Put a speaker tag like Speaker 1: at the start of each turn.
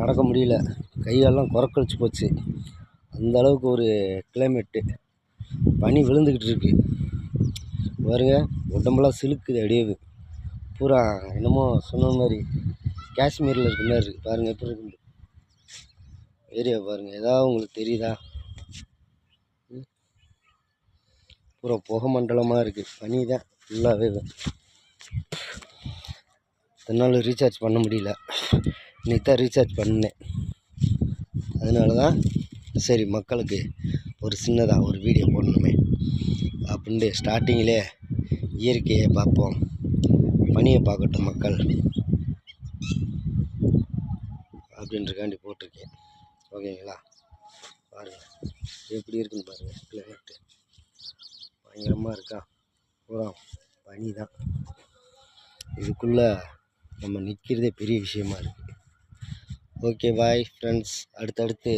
Speaker 1: நடக்க முடியல, கையெல்லாம் குறக்கழிச்சு போச்சு. அந்த அளவுக்கு ஒரு கிளைமேட்டு. பனி விழுந்துக்கிட்டு இருக்கு பாருங்க, உடம்பெல்லாம் சிலுக்குது அப்படியே. பூரா என்னமோ சொன்ன மாதிரி காஷ்மீரில் இருக்க மாதிரி இருக்குது பாருங்கள். எப்படி இருக்கு ஏரியா பாருங்கள், ஏதாவது உங்களுக்கு தெரியுதா? பூரா புகை மண்டலமாக இருக்குது, பனி தான் ஃபுல்லாகவே. இதனால் ரீசார்ஜ் பண்ண முடியல, இன்றைக்கி தான் ரீசார்ஜ் பண்ணேன். அதனால தான் சரி மக்களுக்கு ஒரு சின்னதாக ஒரு வீடியோ போடணுமே அப்படின்ட்டு ஸ்டார்டிங்கிலே இயற்கையை பார்ப்போம், பனியை பார்க்கட்டும் மக்கள் அப்படின்றக்காண்டி போட்டிருக்கேன். ஓகேங்களா? பாருங்கள் எப்படி இருக்குன்னு பாருங்கள். கிளைமேட்டு பயங்கரமாக இருக்கா, பூரா பனி தான். இதுக்குள்ளே நம்ம நிற்கிறதே பெரிய விஷயமா இருக்குது. ஓகே பாய் ஃப்ரெண்ட்ஸ், அடுத்தடுத்து